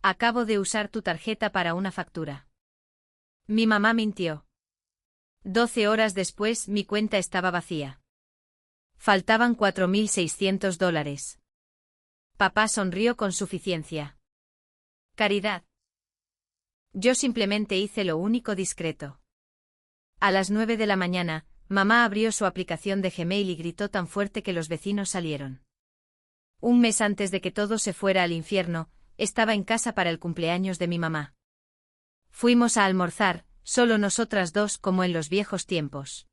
Acabo de usar tu tarjeta para una factura. Mi mamá mintió. 12 horas después mi cuenta estaba vacía. Faltaban $4.600. Papá sonrió con suficiencia. Caridad. Yo simplemente hice lo único discreto. A las 9 de la mañana, mamá abrió su aplicación de Gmail y gritó tan fuerte que los vecinos salieron. Un mes antes de que todo se fuera al infierno, estaba en casa para el cumpleaños de mi mamá. Fuimos a almorzar, solo nosotras dos como en los viejos tiempos.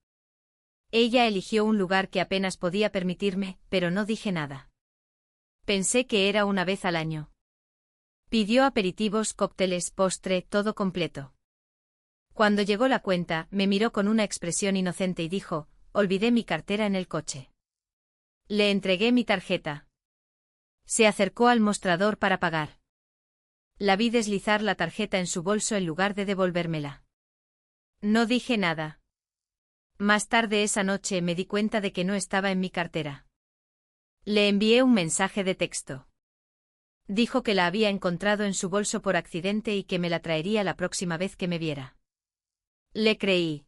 Ella eligió un lugar que apenas podía permitirme, pero no dije nada. Pensé que era una vez al año. Pidió aperitivos, cócteles, postre, todo completo. Cuando llegó la cuenta, me miró con una expresión inocente y dijo, olvidé mi cartera en el coche. Le entregué mi tarjeta. Se acercó al mostrador para pagar. La vi deslizar la tarjeta en su bolso en lugar de devolvérmela. No dije nada. Más tarde esa noche me di cuenta de que no estaba en mi cartera. Le envié un mensaje de texto. Dijo que la había encontrado en su bolso por accidente y que me la traería la próxima vez que me viera. Le creí.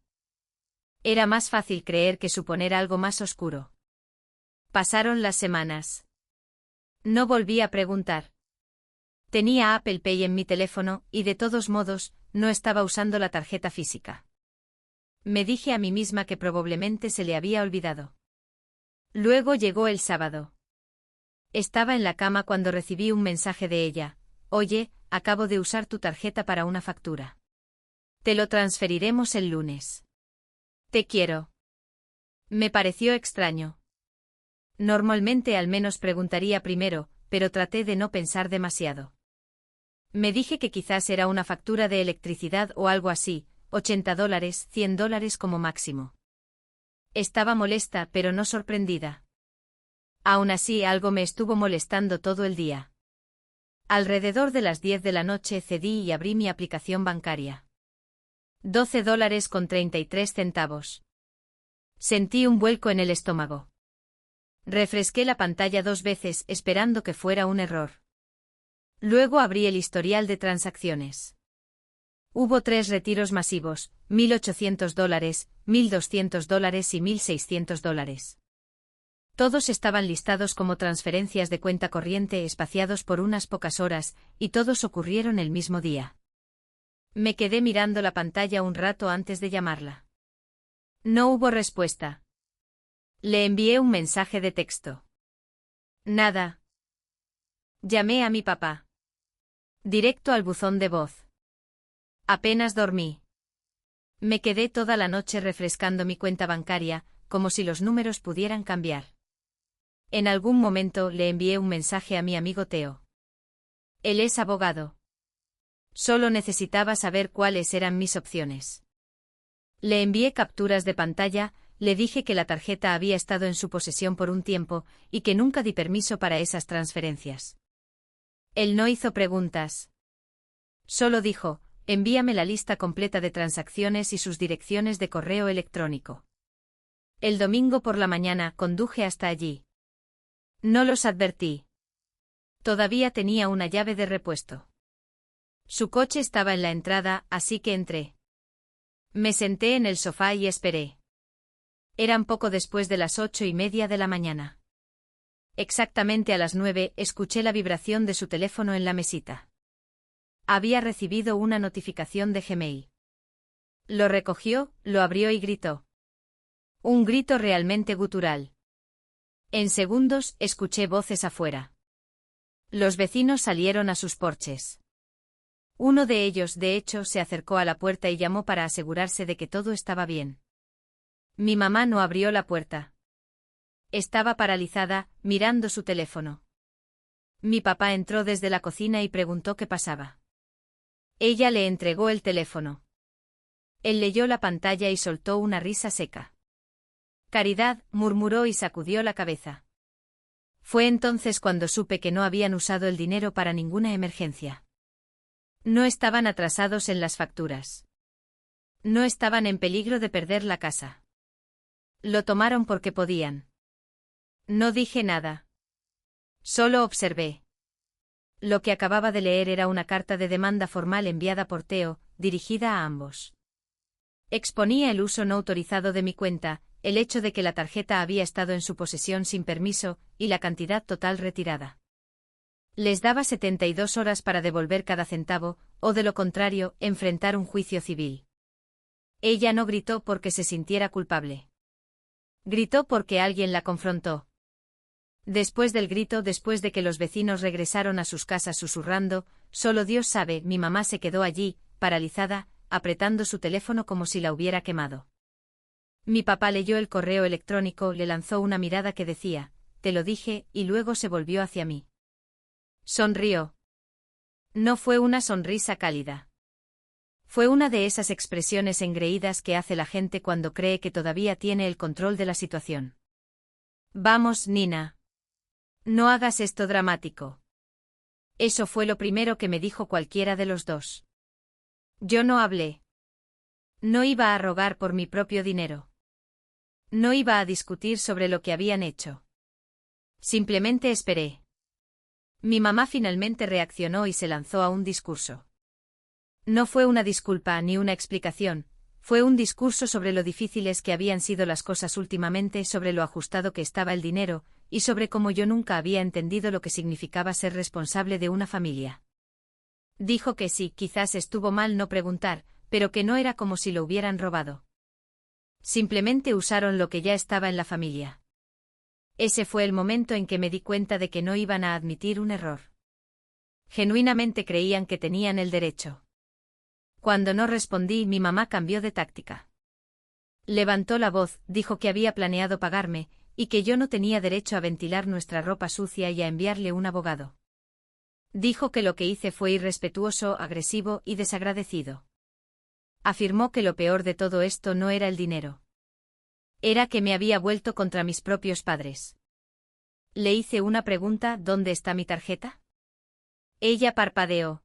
Era más fácil creer que suponer algo más oscuro. Pasaron las semanas. No volví a preguntar. Tenía Apple Pay en mi teléfono, y de todos modos, no estaba usando la tarjeta física. Me dije a mí misma que probablemente se le había olvidado. Luego llegó el sábado. Estaba en la cama cuando recibí un mensaje de ella. Oye, acabo de usar tu tarjeta para una factura. Te lo transferiremos el lunes. Te quiero. Me pareció extraño. Normalmente al menos preguntaría primero, pero traté de no pensar demasiado. Me dije que quizás era una factura de electricidad o algo así, $80, $100 como máximo. Estaba molesta pero no sorprendida. Aún así algo me estuvo molestando todo el día. Alrededor de las 10 de la noche cedí y abrí mi aplicación bancaria. $12.33. Sentí un vuelco en el estómago. Refresqué la pantalla 2 veces esperando que fuera un error. Luego abrí el historial de transacciones. Hubo 3 retiros masivos, $1.800, $1.200 y $1.600. Todos estaban listados como transferencias de cuenta corriente espaciados por unas pocas horas, y todos ocurrieron el mismo día. Me quedé mirando la pantalla un rato antes de llamarla. No hubo respuesta. Le envié un mensaje de texto. Nada. Llamé a mi papá. Directo al buzón de voz. Apenas dormí. Me quedé toda la noche refrescando mi cuenta bancaria, como si los números pudieran cambiar. En algún momento le envié un mensaje a mi amigo Teo. Él es abogado. Solo necesitaba saber cuáles eran mis opciones. Le envié capturas de pantalla, le dije que la tarjeta había estado en su posesión por un tiempo, y que nunca di permiso para esas transferencias. Él no hizo preguntas. Solo dijo, envíame la lista completa de transacciones y sus direcciones de correo electrónico. El domingo por la mañana conduje hasta allí. No los advertí. Todavía tenía una llave de repuesto. Su coche estaba en la entrada, así que entré. Me senté en el sofá y esperé. Eran poco después de las 8:30 de la mañana. Exactamente a las 9 escuché la vibración de su teléfono en la mesita. Había recibido una notificación de Gmail. Lo recogió, lo abrió y gritó. Un grito realmente gutural. En segundos escuché voces afuera. Los vecinos salieron a sus porches. Uno de ellos, de hecho, se acercó a la puerta y llamó para asegurarse de que todo estaba bien. Mi mamá no abrió la puerta. Estaba paralizada, mirando su teléfono. Mi papá entró desde la cocina y preguntó qué pasaba. Ella le entregó el teléfono. Él leyó la pantalla y soltó una risa seca. Caridad, murmuró y sacudió la cabeza. Fue entonces cuando supe que no habían usado el dinero para ninguna emergencia. No estaban atrasados en las facturas. No estaban en peligro de perder la casa. Lo tomaron porque podían. No dije nada. Solo observé. Lo que acababa de leer era una carta de demanda formal enviada por Teo, dirigida a ambos. Exponía el uso no autorizado de mi cuenta, el hecho de que la tarjeta había estado en su posesión sin permiso, y la cantidad total retirada. Les daba 72 horas para devolver cada centavo, o de lo contrario, enfrentar un juicio civil. Ella no gritó porque se sintiera culpable. Gritó porque alguien la confrontó. Después del grito, después de que los vecinos regresaron a sus casas susurrando, solo Dios sabe, mi mamá se quedó allí, paralizada, apretando su teléfono como si la hubiera quemado. Mi papá leyó el correo electrónico, le lanzó una mirada que decía, te lo dije, y luego se volvió hacia mí. Sonrió. No fue una sonrisa cálida. Fue una de esas expresiones engreídas que hace la gente cuando cree que todavía tiene el control de la situación. Vamos, Nina. No hagas esto dramático. Eso fue lo primero que me dijo cualquiera de los dos. Yo no hablé. No iba a rogar por mi propio dinero. No iba a discutir sobre lo que habían hecho. Simplemente esperé. Mi mamá finalmente reaccionó y se lanzó a un discurso. No fue una disculpa ni una explicación, fue un discurso sobre lo difíciles que habían sido las cosas últimamente, sobre lo ajustado que estaba el dinero, y sobre cómo yo nunca había entendido lo que significaba ser responsable de una familia. Dijo que sí, quizás estuvo mal no preguntar, pero que no era como si lo hubieran robado. Simplemente usaron lo que ya estaba en la familia. Ese fue el momento en que me di cuenta de que no iban a admitir un error. Genuinamente creían que tenían el derecho. Cuando no respondí, mi mamá cambió de táctica. Levantó la voz, dijo que había planeado pagarme, y que yo no tenía derecho a ventilar nuestra ropa sucia y a enviarle un abogado. Dijo que lo que hice fue irrespetuoso, agresivo y desagradecido. Afirmó que lo peor de todo esto no era el dinero. Era que me había vuelto contra mis propios padres. Le hice una pregunta, ¿dónde está mi tarjeta? Ella parpadeó.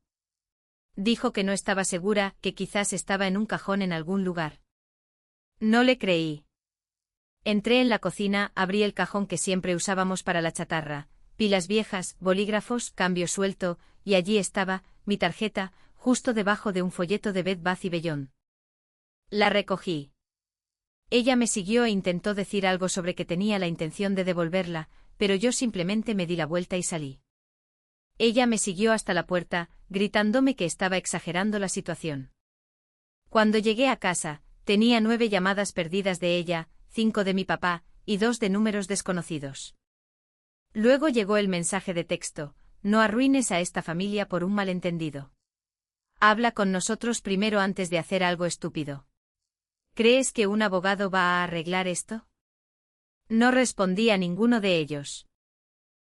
Dijo que no estaba segura, que quizás estaba en un cajón en algún lugar. No le creí. Entré en la cocina, abrí el cajón que siempre usábamos para la chatarra, pilas viejas, bolígrafos, cambio suelto, y allí estaba, mi tarjeta, justo debajo de un folleto de Bed Bath & Beyond. La recogí. Ella me siguió e intentó decir algo sobre que tenía la intención de devolverla, pero yo simplemente me di la vuelta y salí. Ella me siguió hasta la puerta, gritándome que estaba exagerando la situación. Cuando llegué a casa, tenía 9 llamadas perdidas de ella, 5 de mi papá, y 2 de números desconocidos. Luego llegó el mensaje de texto, no arruines a esta familia por un malentendido. Habla con nosotros primero antes de hacer algo estúpido. ¿Crees que un abogado va a arreglar esto? No respondí a ninguno de ellos.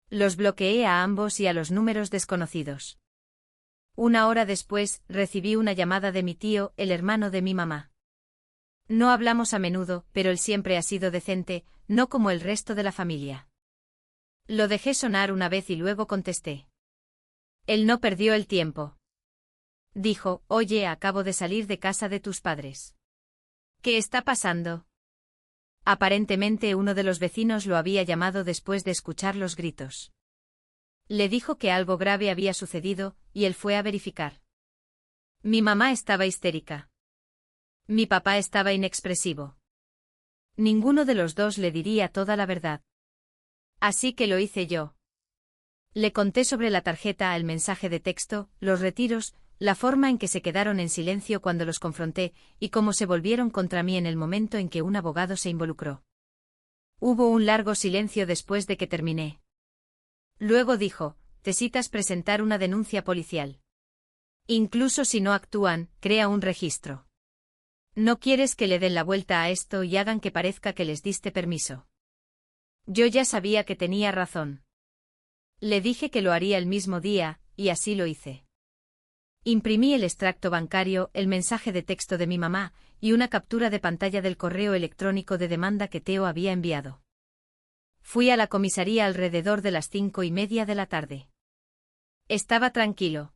Los bloqueé a ambos y a los números desconocidos. Una hora después, recibí una llamada de mi tío, el hermano de mi mamá. No hablamos a menudo, pero él siempre ha sido decente, no como el resto de la familia. Lo dejé sonar una vez y luego contesté. Él no perdió el tiempo. Dijo, oye, acabo de salir de casa de tus padres. ¿Qué está pasando? Aparentemente uno de los vecinos lo había llamado después de escuchar los gritos. Le dijo que algo grave había sucedido, y él fue a verificar. Mi mamá estaba histérica. Mi papá estaba inexpresivo. Ninguno de los dos le diría toda la verdad. Así que lo hice yo. Le conté sobre la tarjeta, el mensaje de texto, los retiros, la forma en que se quedaron en silencio cuando los confronté, y cómo se volvieron contra mí en el momento en que un abogado se involucró. Hubo un largo silencio después de que terminé. Luego dijo, necesitas presentar una denuncia policial. Incluso si no actúan, crea un registro. No quieres que le den la vuelta a esto y hagan que parezca que les diste permiso. Yo ya sabía que tenía razón. Le dije que lo haría el mismo día, y así lo hice. Imprimí el extracto bancario, el mensaje de texto de mi mamá, y una captura de pantalla del correo electrónico de demanda que Teo había enviado. Fui a la comisaría alrededor de las 5:30 de la tarde. Estaba tranquilo.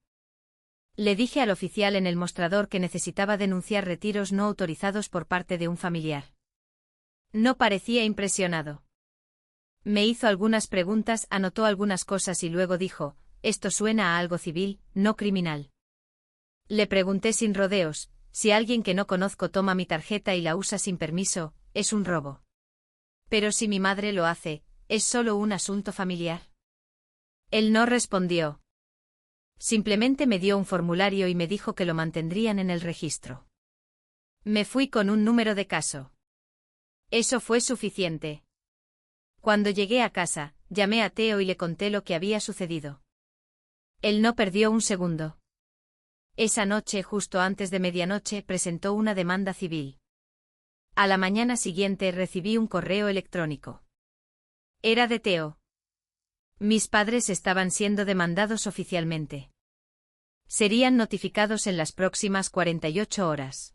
Le dije al oficial en el mostrador que necesitaba denunciar retiros no autorizados por parte de un familiar. No parecía impresionado. Me hizo algunas preguntas, anotó algunas cosas y luego dijo, esto suena a algo civil, no criminal. Le pregunté sin rodeos, si alguien que no conozco toma mi tarjeta y la usa sin permiso, es un robo. Pero si mi madre lo hace, es solo un asunto familiar. Él no respondió. Simplemente me dio un formulario y me dijo que lo mantendrían en el registro. Me fui con un número de caso. Eso fue suficiente. Cuando llegué a casa, llamé a Theo y le conté lo que había sucedido. Él no perdió un segundo. Esa noche, justo antes de medianoche, presentó una demanda civil. A la mañana siguiente recibí un correo electrónico. Era de Theo. Mis padres estaban siendo demandados oficialmente. Serían notificados en las próximas 48 horas.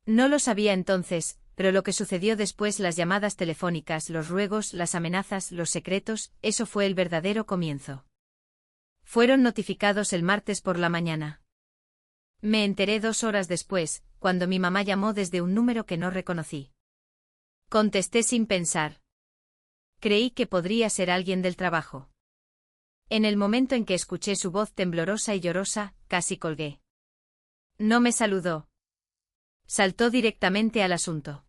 No lo sabía entonces, pero lo que sucedió después, las llamadas telefónicas, los ruegos, las amenazas, los secretos, eso fue el verdadero comienzo. Fueron notificados el martes por la mañana. Me enteré 2 horas después, cuando mi mamá llamó desde un número que no reconocí. Contesté sin pensar. Creí que podría ser alguien del trabajo. En el momento en que escuché su voz temblorosa y llorosa, casi colgué. No me saludó. Saltó directamente al asunto.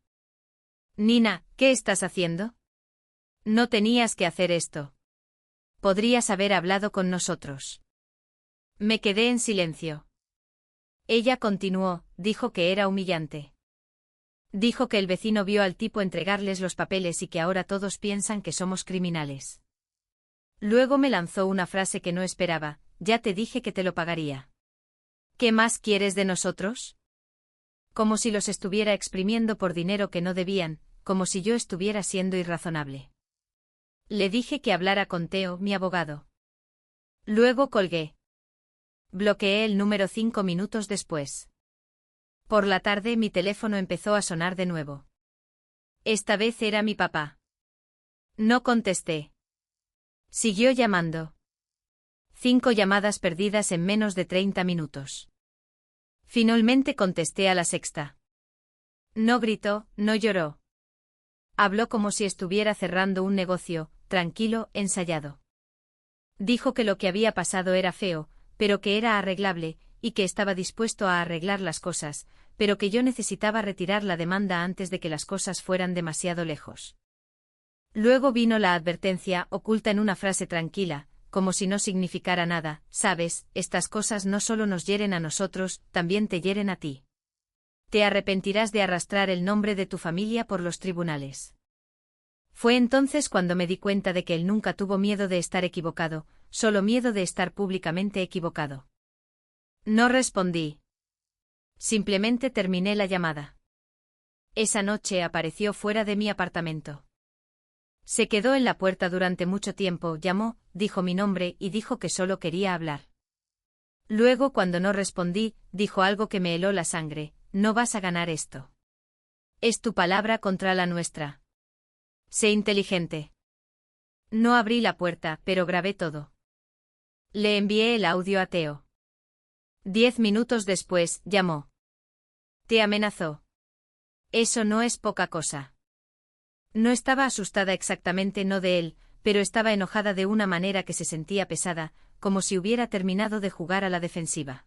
Nina, ¿qué estás haciendo? No tenías que hacer esto. Podrías haber hablado con nosotros. Me quedé en silencio. Ella continuó, dijo que era humillante. Dijo que el vecino vio al tipo entregarles los papeles y que ahora todos piensan que somos criminales. Luego me lanzó una frase que no esperaba, ya te dije que te lo pagaría. ¿Qué más quieres de nosotros? Como si los estuviera exprimiendo por dinero que no debían, como si yo estuviera siendo irrazonable. Le dije que hablara con Theo, mi abogado. Luego colgué. Bloqueé el número 5 minutos después. Por la tarde mi teléfono empezó a sonar de nuevo. Esta vez era mi papá. No contesté. Siguió llamando. 5 llamadas perdidas en menos de 30 minutos. Finalmente contesté a la sexta. No gritó, no lloró. Habló como si estuviera cerrando un negocio, tranquilo, ensayado. Dijo que lo que había pasado era feo, pero que era arreglable, y que estaba dispuesto a arreglar las cosas, pero que yo necesitaba retirar la demanda antes de que las cosas fueran demasiado lejos. Luego vino la advertencia, oculta en una frase tranquila, como si no significara nada: sabes, estas cosas no solo nos hieren a nosotros, también te hieren a ti. Te arrepentirás de arrastrar el nombre de tu familia por los tribunales. Fue entonces cuando me di cuenta de que él nunca tuvo miedo de estar equivocado, solo miedo de estar públicamente equivocado. No respondí. Simplemente terminé la llamada. Esa noche apareció fuera de mi apartamento. Se quedó en la puerta durante mucho tiempo, llamó, dijo mi nombre y dijo que solo quería hablar. Luego, cuando no respondí, dijo algo que me heló la sangre: no vas a ganar esto. Es tu palabra contra la nuestra. Sé inteligente. No abrí la puerta, pero grabé todo. Le envié el audio a Theo. 10 minutos después, llamó. Te amenazó. Eso no es poca cosa. No estaba asustada exactamente, no de él, pero estaba enojada de una manera que se sentía pesada, como si hubiera terminado de jugar a la defensiva.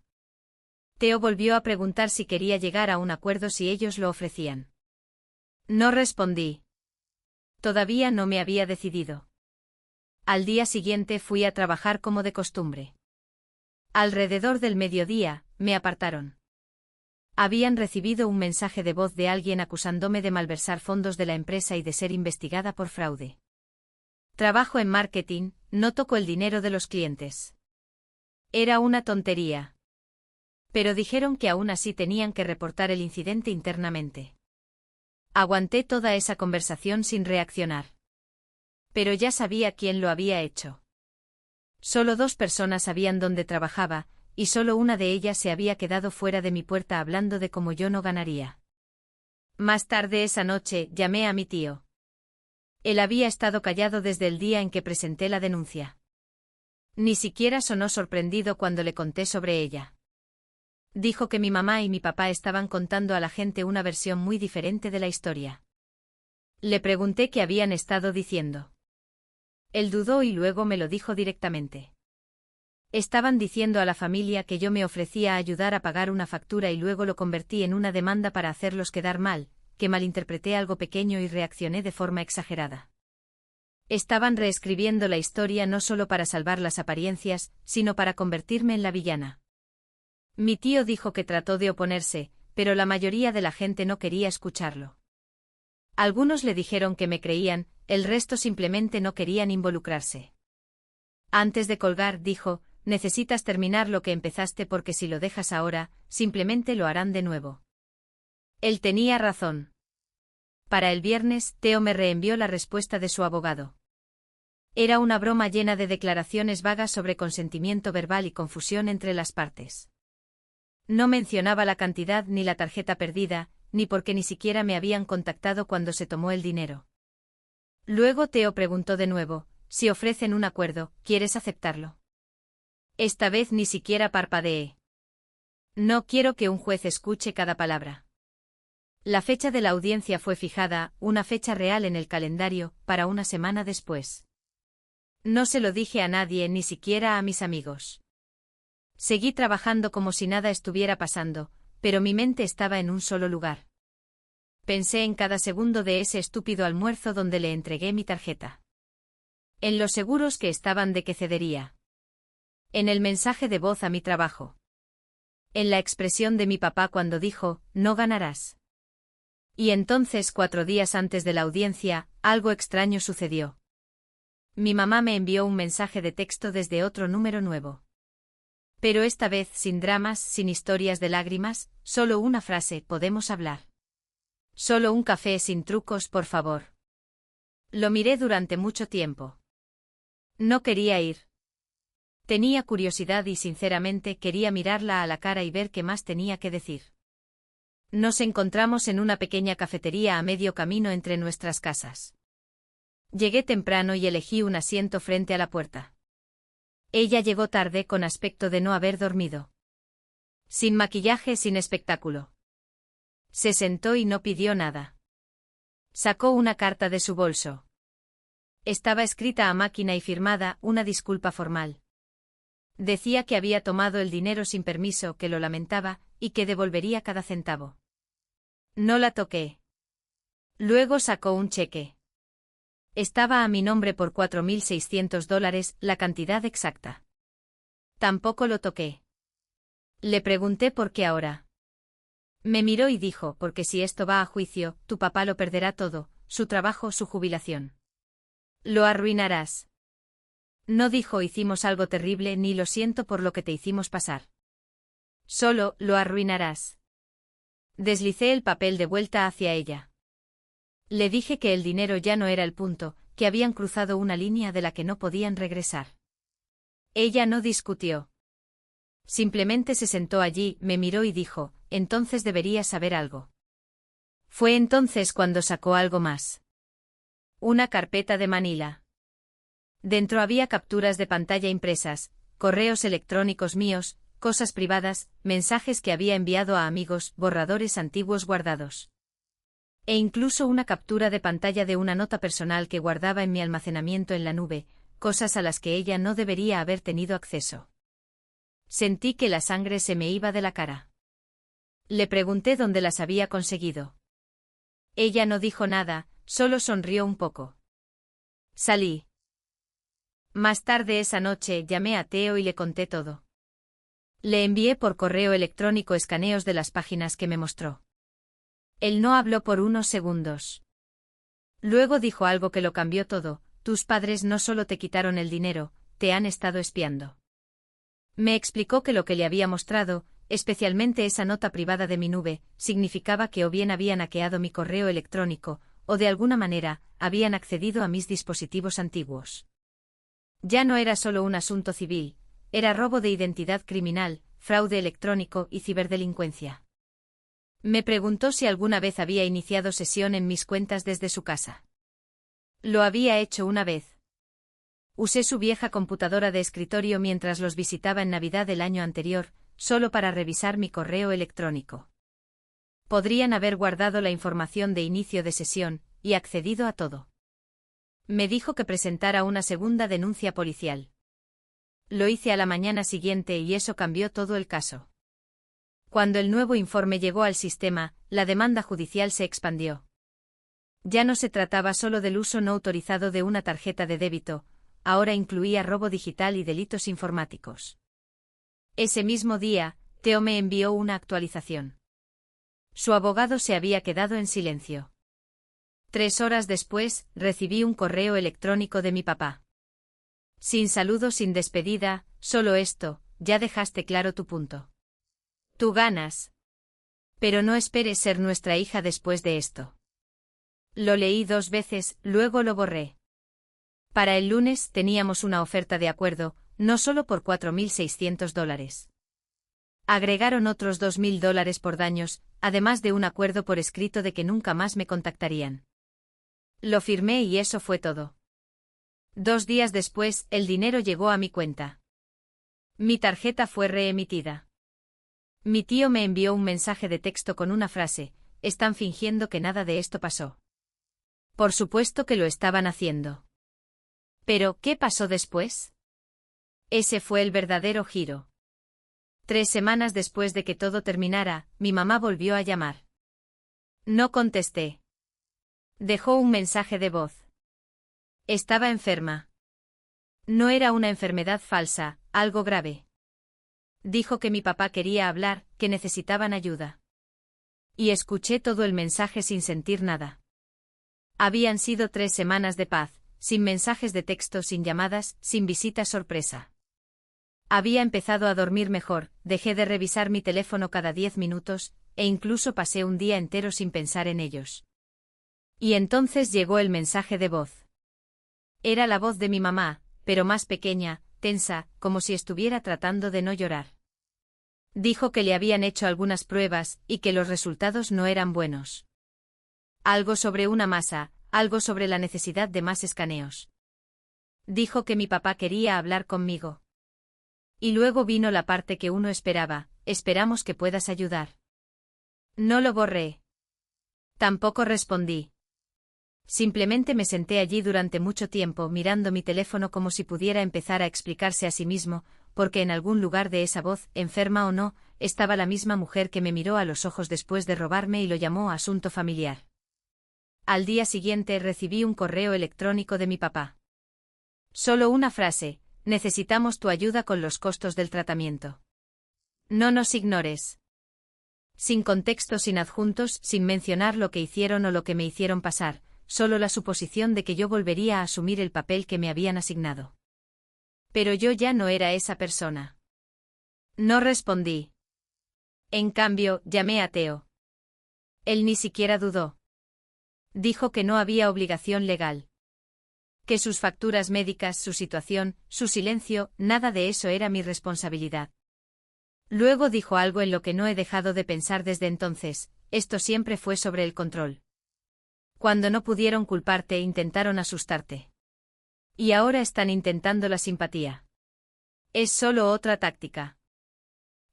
Theo volvió a preguntar si quería llegar a un acuerdo si ellos lo ofrecían. No respondí. Todavía no me había decidido. Al día siguiente fui a trabajar como de costumbre. Alrededor del mediodía, me apartaron. Habían recibido un mensaje de voz de alguien acusándome de malversar fondos de la empresa y de ser investigada por fraude. Trabajo en marketing, no toco el dinero de los clientes. Era una tontería. Pero dijeron que aún así tenían que reportar el incidente internamente. Aguanté toda esa conversación sin reaccionar. Pero ya sabía quién lo había hecho. Solo 2 personas sabían dónde trabajaba, y solo una de ellas se había quedado fuera de mi puerta hablando de cómo yo no ganaría. Más tarde esa noche, llamé a mi tío. Él había estado callado desde el día en que presenté la denuncia. Ni siquiera sonó sorprendido cuando le conté sobre ella. Dijo que mi mamá y mi papá estaban contando a la gente una versión muy diferente de la historia. Le pregunté qué habían estado diciendo. Él dudó y luego me lo dijo directamente. Estaban diciendo a la familia que yo me ofrecía a ayudar a pagar una factura y luego lo convertí en una demanda para hacerlos quedar mal, que malinterpreté algo pequeño y reaccioné de forma exagerada. Estaban reescribiendo la historia no solo para salvar las apariencias, sino para convertirme en la villana. Mi tío dijo que trató de oponerse, pero la mayoría de la gente no quería escucharlo. Algunos le dijeron que me creían, el resto simplemente no querían involucrarse. Antes de colgar, dijo, necesitas terminar lo que empezaste porque si lo dejas ahora, simplemente lo harán de nuevo. Él tenía razón. Para el viernes, Theo me reenvió la respuesta de su abogado. Era una broma llena de declaraciones vagas sobre consentimiento verbal y confusión entre las partes. No mencionaba la cantidad ni la tarjeta perdida, ni porque ni siquiera me habían contactado cuando se tomó el dinero. Luego Theo preguntó de nuevo, si ofrecen un acuerdo, ¿quieres aceptarlo? Esta vez ni siquiera parpadeé. No quiero que un juez escuche cada palabra. La fecha de la audiencia fue fijada, una fecha real en el calendario, para una semana después. No se lo dije a nadie, ni siquiera a mis amigos. Seguí trabajando como si nada estuviera pasando, pero mi mente estaba en un solo lugar. Pensé en cada segundo de ese estúpido almuerzo donde le entregué mi tarjeta. En los seguros que estaban de que cedería. En el mensaje de voz a mi trabajo. En la expresión de mi papá cuando dijo, no ganarás. Y entonces, 4 días antes de la audiencia, algo extraño sucedió. Mi mamá me envió un mensaje de texto desde otro número nuevo. Pero esta vez sin dramas, sin historias de lágrimas, solo una frase, ¿podemos hablar? Solo un café sin trucos, por favor. Lo miré durante mucho tiempo. No quería ir. Tenía curiosidad y sinceramente quería mirarla a la cara y ver qué más tenía que decir. Nos encontramos en una pequeña cafetería a medio camino entre nuestras casas. Llegué temprano y elegí un asiento frente a la puerta. Ella llegó tarde con aspecto de no haber dormido. Sin maquillaje, sin espectáculo. Se sentó y no pidió nada. Sacó una carta de su bolso. Estaba escrita a máquina y firmada, una disculpa formal. Decía que había tomado el dinero sin permiso, que lo lamentaba, y que devolvería cada centavo. No la toqué. Luego sacó un cheque. Estaba a mi nombre por $4.600, la cantidad exacta. Tampoco lo toqué. Le pregunté por qué ahora. Me miró y dijo, porque si esto va a juicio, tu papá lo perderá todo, su trabajo, su jubilación. Lo arruinarás. No dijo hicimos algo terrible ni lo siento por lo que te hicimos pasar. Solo, lo arruinarás. Deslicé el papel de vuelta hacia ella. Le dije que el dinero ya no era el punto, que habían cruzado una línea de la que no podían regresar. Ella no discutió. Simplemente se sentó allí, me miró y dijo, entonces deberías saber algo. Fue entonces cuando sacó algo más. Una carpeta de Manila. Dentro había capturas de pantalla impresas, correos electrónicos míos, cosas privadas, mensajes que había enviado a amigos, borradores antiguos guardados. E incluso una captura de pantalla de una nota personal que guardaba en mi almacenamiento en la nube, cosas a las que ella no debería haber tenido acceso. Sentí que la sangre se me iba de la cara. Le pregunté dónde las había conseguido. Ella no dijo nada, solo sonrió un poco. Salí. Más tarde esa noche llamé a Theo y le conté todo. Le envié por correo electrónico escaneos de las páginas que me mostró. Él no habló por unos segundos. Luego dijo algo que lo cambió todo, tus padres no solo te quitaron el dinero, te han estado espiando. Me explicó que lo que le había mostrado, especialmente esa nota privada de mi nube, significaba que o bien habían hackeado mi correo electrónico, o de alguna manera, habían accedido a mis dispositivos antiguos. Ya no era solo un asunto civil, era robo de identidad criminal, fraude electrónico y ciberdelincuencia. Me preguntó si alguna vez había iniciado sesión en mis cuentas desde su casa. Lo había hecho una vez. Usé su vieja computadora de escritorio mientras los visitaba en Navidad del año anterior, solo para revisar mi correo electrónico. Podrían haber guardado la información de inicio de sesión, y accedido a todo. Me dijo que presentara una segunda denuncia policial. Lo hice a la mañana siguiente y eso cambió todo el caso. Cuando el nuevo informe llegó al sistema, la demanda judicial se expandió. Ya no se trataba solo del uso no autorizado de una tarjeta de débito, ahora incluía robo digital y delitos informáticos. Ese mismo día, Theo me envió una actualización. Su abogado se había quedado en silencio. 3 horas después, recibí un correo electrónico de mi papá. Sin saludo, sin despedida, solo esto, ya dejaste claro tu punto. Tú ganas. Pero no esperes ser nuestra hija después de esto. Lo leí 2 veces, luego lo borré. Para el lunes teníamos una oferta de acuerdo, no solo por $4.600. Agregaron otros $2.000 por daños, además de un acuerdo por escrito de que nunca más me contactarían. Lo firmé y eso fue todo. 2 días después, el dinero llegó a mi cuenta. Mi tarjeta fue reemitida. Mi tío me envió un mensaje de texto con una frase: están fingiendo que nada de esto pasó. Por supuesto que lo estaban haciendo. Pero, ¿qué pasó después? Ese fue el verdadero giro. 3 semanas después de que todo terminara, mi mamá volvió a llamar. No contesté. Dejó un mensaje de voz. Estaba enferma. No era una enfermedad falsa, algo grave. Dijo que mi papá quería hablar, que necesitaban ayuda. Y escuché todo el mensaje sin sentir nada. Habían sido 3 semanas de paz, sin mensajes de texto, sin llamadas, sin visitas sorpresa. Había empezado a dormir mejor, dejé de revisar mi teléfono cada 10 minutos, e incluso pasé un día entero sin pensar en ellos. Y entonces llegó el mensaje de voz. Era la voz de mi mamá, pero más pequeña, tensa, como si estuviera tratando de no llorar. Dijo que le habían hecho algunas pruebas y que los resultados no eran buenos. Algo sobre una masa, algo sobre la necesidad de más escaneos. Dijo que mi papá quería hablar conmigo. Y luego vino la parte que uno esperaba: esperamos que puedas ayudar. No lo borré. Tampoco respondí. Simplemente me senté allí durante mucho tiempo mirando mi teléfono como si pudiera empezar a explicarse a sí mismo, porque en algún lugar de esa voz, enferma o no, estaba la misma mujer que me miró a los ojos después de robarme y lo llamó asunto familiar. Al día siguiente recibí un correo electrónico de mi papá. Solo una frase: necesitamos tu ayuda con los costos del tratamiento. No nos ignores. Sin contexto, sin adjuntos, sin mencionar lo que hicieron o lo que me hicieron pasar, solo la suposición de que yo volvería a asumir el papel que me habían asignado. Pero yo ya no era esa persona. No respondí. En cambio, llamé a Theo. Él ni siquiera dudó. Dijo que no había obligación legal. Que sus facturas médicas, su situación, su silencio, nada de eso era mi responsabilidad. Luego dijo algo en lo que no he dejado de pensar desde entonces: esto siempre fue sobre el control. Cuando no pudieron culparte, intentaron asustarte. Y ahora están intentando la simpatía. Es solo otra táctica.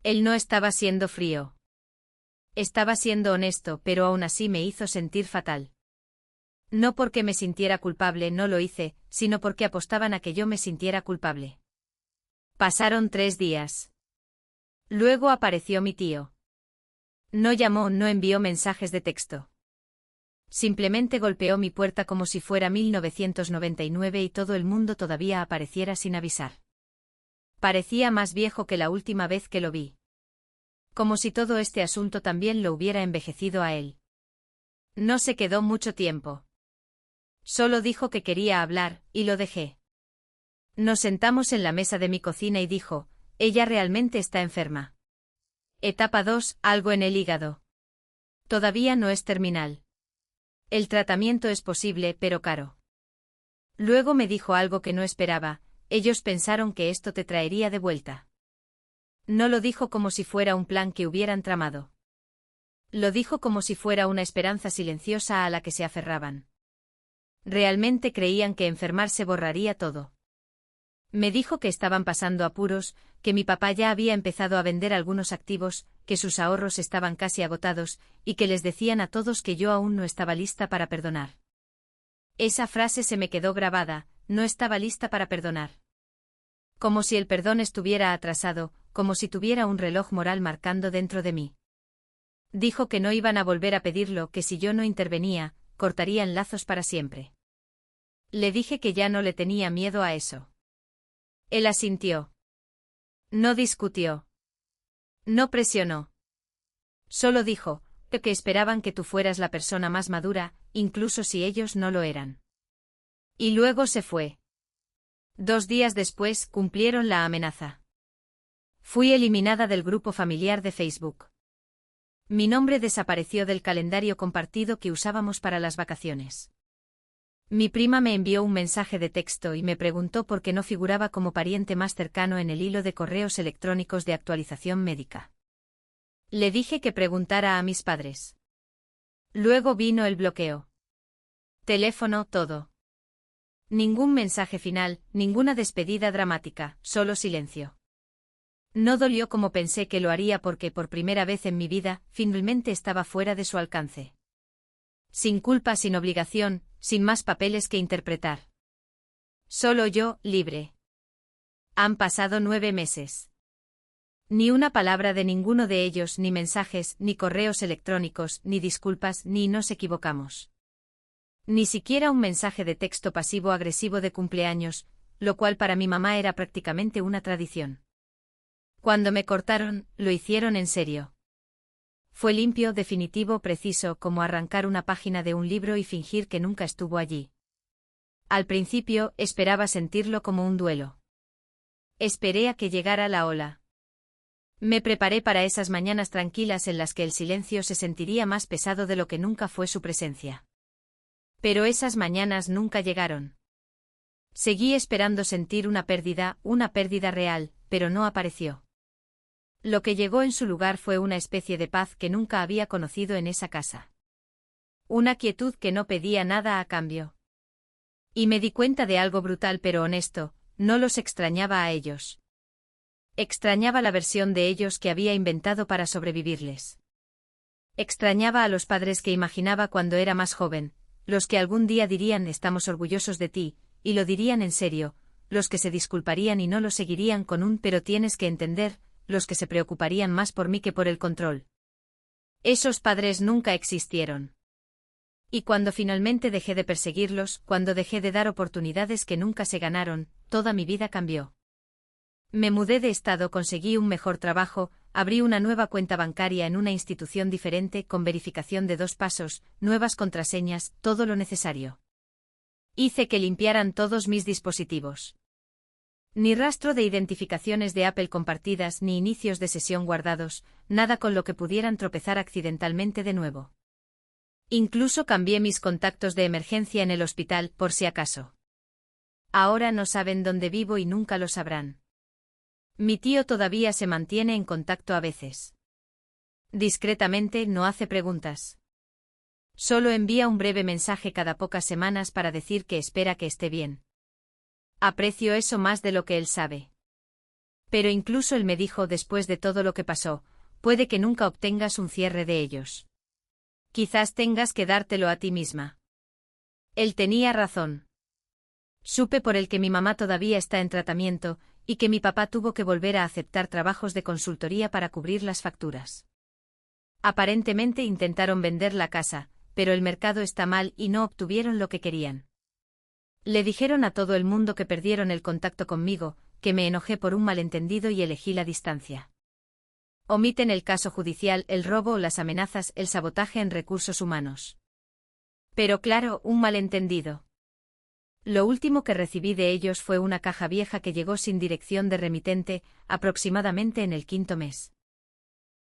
Él no estaba siendo frío. Estaba siendo honesto, pero aún así me hizo sentir fatal. No porque me sintiera culpable, no lo hice, sino porque apostaban a que yo me sintiera culpable. Pasaron 3 días. Luego apareció mi tío. No llamó, no envió mensajes de texto. Simplemente golpeó mi puerta como si fuera 1999 y todo el mundo todavía apareciera sin avisar. Parecía más viejo que la última vez que lo vi. Como si todo este asunto también lo hubiera envejecido a él. No se quedó mucho tiempo. Solo dijo que quería hablar, y lo dejé. Nos sentamos en la mesa de mi cocina y dijo: ella realmente está enferma. Etapa 2, algo en el hígado. Todavía no es terminal. El tratamiento es posible, pero caro. Luego me dijo algo que no esperaba: ellos pensaron que esto te traería de vuelta. No lo dijo como si fuera un plan que hubieran tramado. Lo dijo como si fuera una esperanza silenciosa a la que se aferraban. Realmente creían que enfermarse borraría todo. Me dijo que estaban pasando apuros, que mi papá ya había empezado a vender algunos activos, que sus ahorros estaban casi agotados, y que les decían a todos que yo aún no estaba lista para perdonar. Esa frase se me quedó grabada: no estaba lista para perdonar. Como si el perdón estuviera atrasado, como si tuviera un reloj moral marcando dentro de mí. Dijo que no iban a volver a pedirlo, que si yo no intervenía, cortarían lazos para siempre. Le dije que ya no le tenía miedo a eso. Él asintió. No discutió. No presionó. Solo dijo que esperaban que tú fueras la persona más madura, incluso si ellos no lo eran. Y luego se fue. 2 días después cumplieron la amenaza. Fui eliminada del grupo familiar de Facebook. Mi nombre desapareció del calendario compartido que usábamos para las vacaciones. Mi prima me envió un mensaje de texto y me preguntó por qué no figuraba como pariente más cercano en el hilo de correos electrónicos de actualización médica. Le dije que preguntara a mis padres. Luego vino el bloqueo. Teléfono, todo. Ningún mensaje final, ninguna despedida dramática, solo silencio. No dolió como pensé que lo haría porque por primera vez en mi vida, finalmente estaba fuera de su alcance. Sin culpa, sin obligación, sin más papeles que interpretar. Solo yo, libre. Han pasado 9 meses. Ni una palabra de ninguno de ellos, ni mensajes, ni correos electrónicos, ni disculpas, ni nos equivocamos. Ni siquiera un mensaje de texto pasivo-agresivo de cumpleaños, lo cual para mi mamá era prácticamente una tradición. Cuando me cortaron, lo hicieron en serio. Fue limpio, definitivo, preciso, como arrancar una página de un libro y fingir que nunca estuvo allí. Al principio, esperaba sentirlo como un duelo. Esperé a que llegara la ola. Me preparé para esas mañanas tranquilas en las que el silencio se sentiría más pesado de lo que nunca fue su presencia. Pero esas mañanas nunca llegaron. Seguí esperando sentir una pérdida real, pero no apareció. Lo que llegó en su lugar fue una especie de paz que nunca había conocido en esa casa. Una quietud que no pedía nada a cambio. Y me di cuenta de algo brutal pero honesto, no los extrañaba a ellos. Extrañaba la versión de ellos que había inventado para sobrevivirles. Extrañaba a los padres que imaginaba cuando era más joven, los que algún día dirían estamos orgullosos de ti, y lo dirían en serio, los que se disculparían y no lo seguirían con un pero tienes que entender, los que se preocuparían más por mí que por el control. Esos padres nunca existieron. Y cuando finalmente dejé de perseguirlos, cuando dejé de dar oportunidades que nunca se ganaron, toda mi vida cambió. Me mudé de estado, conseguí un mejor trabajo, abrí una nueva cuenta bancaria en una institución diferente con verificación de 2 pasos, nuevas contraseñas, todo lo necesario. Hice que limpiaran todos mis dispositivos. Ni rastro de identificaciones de Apple compartidas ni inicios de sesión guardados, nada con lo que pudieran tropezar accidentalmente de nuevo. Incluso cambié mis contactos de emergencia en el hospital, por si acaso. Ahora no saben dónde vivo y nunca lo sabrán. Mi tío todavía se mantiene en contacto a veces. Discretamente, no hace preguntas. Solo envía un breve mensaje cada pocas semanas para decir que espera que esté bien. Aprecio eso más de lo que él sabe. Pero incluso él me dijo después de todo lo que pasó, puede que nunca obtengas un cierre de ellos. Quizás tengas que dártelo a ti misma. Él tenía razón. Supe por el que mi mamá todavía está en tratamiento, y que mi papá tuvo que volver a aceptar trabajos de consultoría para cubrir las facturas. Aparentemente intentaron vender la casa, pero el mercado está mal y no obtuvieron lo que querían. Le dijeron a todo el mundo que perdieron el contacto conmigo, que me enojé por un malentendido y elegí la distancia. Omiten el caso judicial, el robo o las amenazas, el sabotaje en recursos humanos. Pero claro, un malentendido. Lo último que recibí de ellos fue una caja vieja que llegó sin dirección de remitente, aproximadamente en el 5.º mes.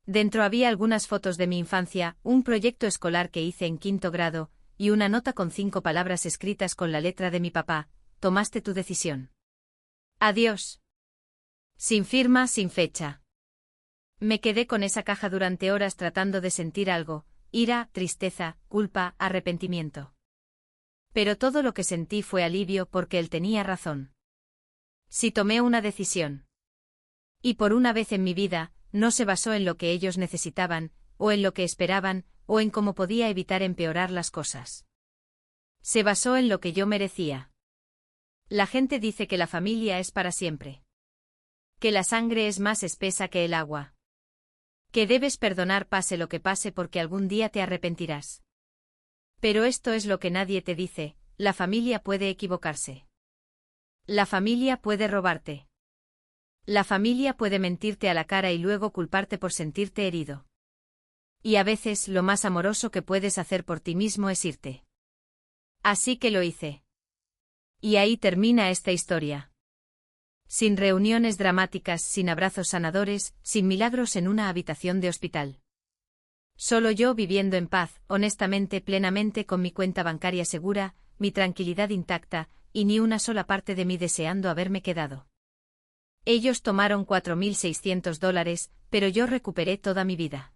Dentro había algunas fotos de mi infancia, un proyecto escolar que hice en 5º grado, y una nota con 5 palabras escritas con la letra de mi papá: tomaste tu decisión. Adiós. Sin firma, sin fecha. Me quedé con esa caja durante horas tratando de sentir algo: ira, tristeza, culpa, arrepentimiento. Pero todo lo que sentí fue alivio porque él tenía razón. Si tomé una decisión. Y por una vez en mi vida, no se basó en lo que ellos necesitaban, o en lo que esperaban, o en cómo podía evitar empeorar las cosas. Se basó en lo que yo merecía. La gente dice que la familia es para siempre. Que la sangre es más espesa que el agua. Que debes perdonar pase lo que pase porque algún día te arrepentirás. Pero esto es lo que nadie te dice, la familia puede equivocarse. La familia puede robarte. La familia puede mentirte a la cara y luego culparte por sentirte herido. Y a veces lo más amoroso que puedes hacer por ti mismo es irte. Así que lo hice. Y ahí termina esta historia. Sin reuniones dramáticas, sin abrazos sanadores, sin milagros en una habitación de hospital. Solo yo viviendo en paz, honestamente, plenamente con mi cuenta bancaria segura, mi tranquilidad intacta, y ni una sola parte de mí deseando haberme quedado. Ellos tomaron $4.600, pero yo recuperé toda mi vida.